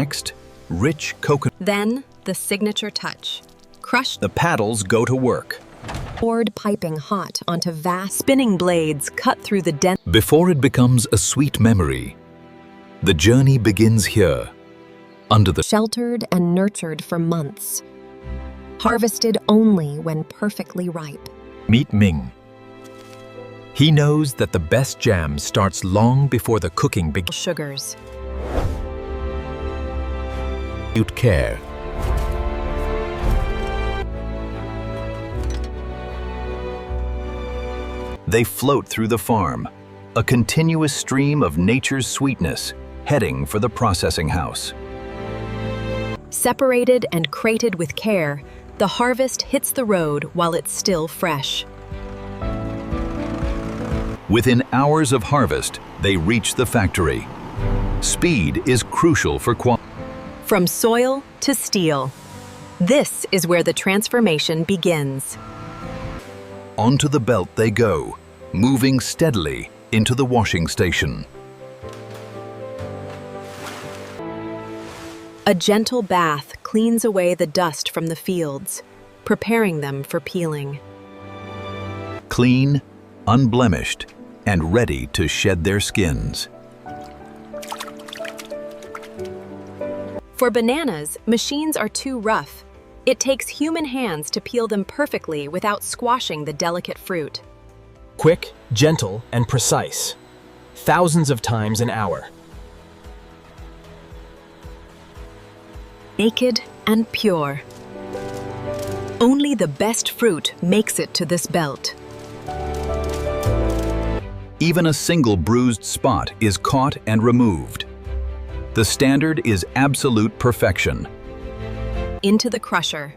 Next, rich coconut. Then, the signature touch. Crushed The paddles go to work. board piping hot onto vast spinning blades cut through the dense. Before it becomes a sweet memory, the journey begins here, under the Sheltered and nurtured for months. Harvested only when perfectly ripe. Meet Ming. He knows that the best jam starts long before the cooking begins. Sugars. Care. They float through the farm, a continuous stream of nature's sweetness, heading for the processing house. Separated and crated with care, the harvest hits the road while it's still fresh. Within hours of harvest, they reach the factory. Speed is crucial for quality. From soil to steel. This is where the transformation begins. Onto the belt they go, moving steadily into the washing station. A gentle bath cleans away the dust from the fields, preparing them for peeling. Clean, unblemished, and ready to shed their skins. For bananas, machines are too rough. It takes human hands to peel them perfectly without squashing the delicate fruit. Quick, gentle, and precise. Thousands of times an hour. Naked and pure. Only the best fruit makes it to this belt. Even a single bruised spot is caught and removed. The standard is absolute perfection. Into the crusher.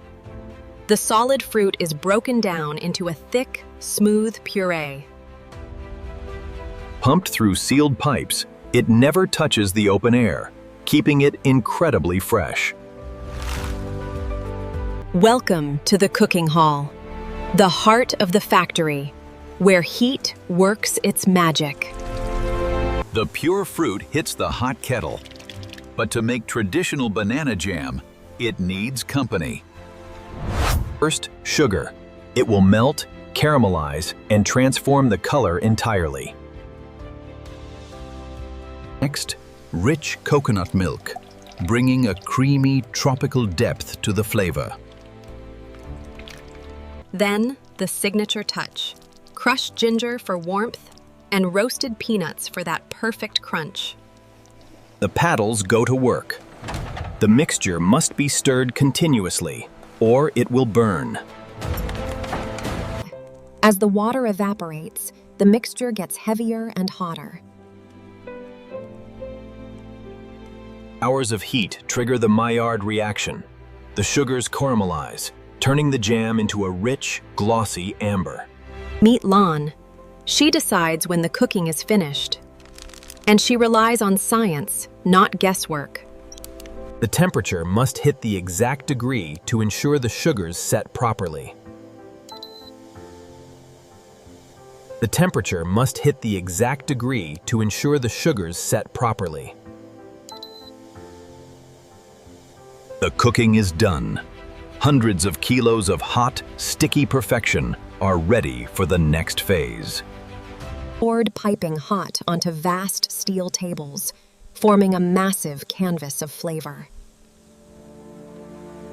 The solid fruit is broken down into a thick, smooth puree. Pumped through sealed pipes, it never touches the open air, keeping it incredibly fresh. Welcome to the cooking hall, the heart of the factory, where heat works its magic. The pure fruit hits the hot kettle. But to make traditional banana jam, it needs company. First, sugar. It will melt, caramelize, and transform the color entirely. Next, rich coconut milk, bringing a creamy, tropical depth to the flavor. Then, the signature touch. Crushed ginger for warmth and roasted peanuts for that perfect crunch. The paddles go to work. The mixture must be stirred continuously, or it will burn. As the water evaporates, the mixture gets heavier and hotter. Hours of heat trigger the Maillard reaction. The sugars caramelize, turning the jam into a rich, glossy amber. Meet Lon. She decides when the cooking is finished. And she relies on science, not guesswork. The temperature must hit the exact degree to ensure the sugars set properly. The temperature must hit the exact degree to ensure the sugars set properly. The cooking is done. Hundreds of kilos of hot, sticky perfection are ready for the next phase. Board piping hot onto vast steel tables, forming a massive canvas of flavor.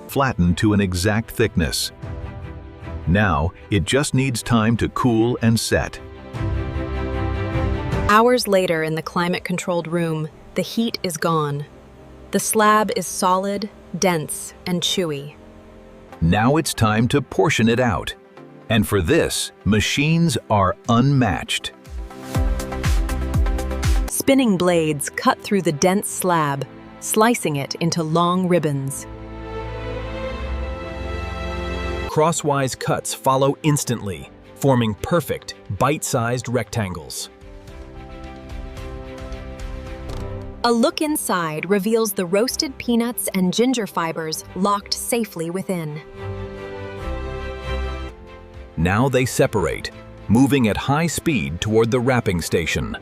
Flattened to an exact thickness. Now, it just needs time to cool and set. Hours later in the climate-controlled room, the heat is gone. The slab is solid, dense, and chewy. Now it's time to portion it out. And for this, machines are unmatched. Spinning blades cut through the dense slab, slicing it into long ribbons. Crosswise cuts follow instantly, forming perfect, bite-sized rectangles. A look inside reveals the roasted peanuts and ginger fibers locked safely within. Now they separate, moving at high speed toward the wrapping station.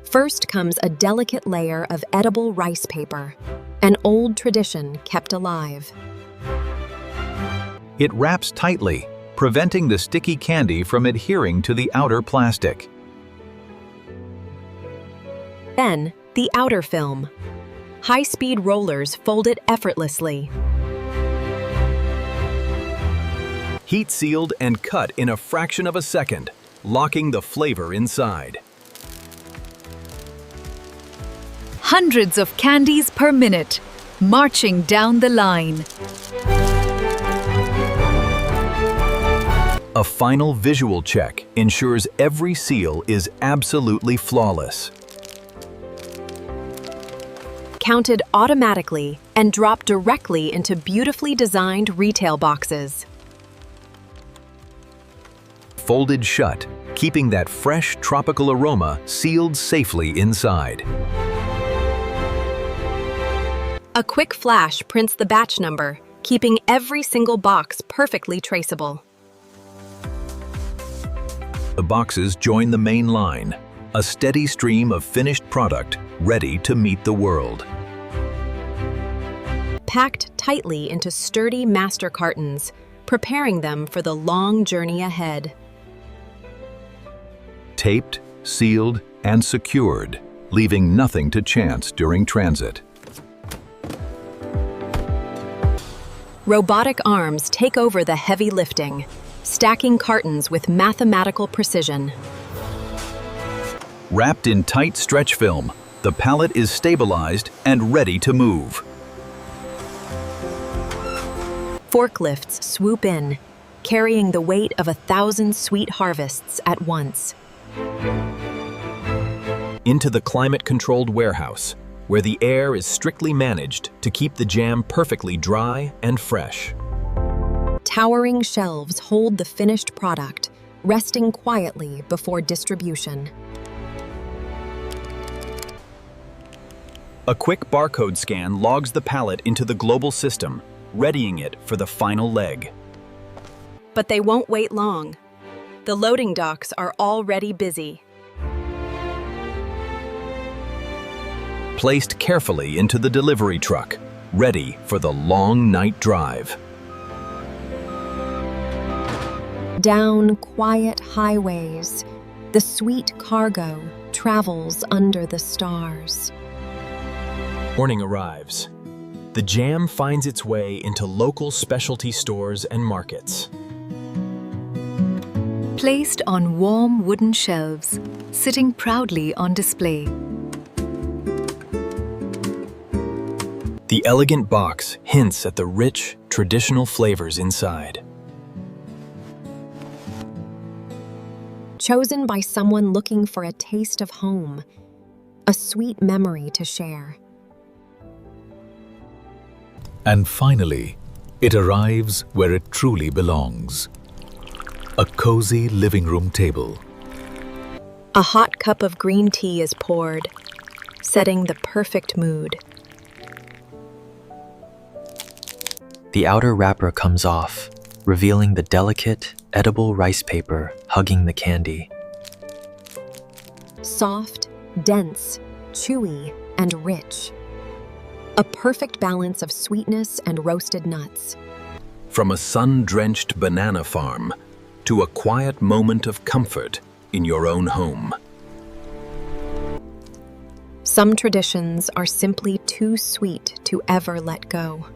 First comes a delicate layer of edible rice paper, an old tradition kept alive. It wraps tightly, preventing the sticky candy from adhering to the outer plastic. Then, the outer film. High-speed rollers fold it effortlessly. Heat-sealed and cut in a fraction of a second, locking the flavor inside. Hundreds of candies per minute, marching down the line. A final visual check ensures every seal is absolutely flawless. Counted automatically and dropped directly into beautifully designed retail boxes. Folded shut, keeping that fresh tropical aroma sealed safely inside. A quick flash prints the batch number, keeping every single box perfectly traceable. The boxes join the main line, a steady stream of finished product ready to meet the world. Packed tightly into sturdy master cartons, preparing them for the long journey ahead. Taped, sealed, and secured, leaving nothing to chance during transit. Robotic arms take over the heavy lifting, stacking cartons with mathematical precision. Wrapped in tight stretch film, the pallet is stabilized and ready to move. Forklifts swoop in, carrying the weight of 1,000 sweet harvests at once. Into the climate-controlled warehouse, where the air is strictly managed to keep the jam perfectly dry and fresh. Towering shelves hold the finished product, resting quietly before distribution. A quick barcode scan logs the pallet into the global system, readying it for the final leg. But they won't wait long. The loading docks are already busy. Placed carefully into the delivery truck, ready for the long night drive. Down quiet highways, the sweet cargo travels under the stars. Morning arrives. The jam finds its way into local specialty stores and markets. Placed on warm wooden shelves, sitting proudly on display. The elegant box hints at the rich, traditional flavors inside. Chosen by someone looking for a taste of home, a sweet memory to share. And finally, it arrives where it truly belongs. A cozy living room table. A hot cup of green tea is poured, setting the perfect mood. The outer wrapper comes off, revealing the delicate, edible rice paper hugging the candy. Soft, dense, chewy, and rich. A perfect balance of sweetness and roasted nuts. From a sun-drenched banana farm to a quiet moment of comfort in your own home. Some traditions are simply too sweet to ever let go.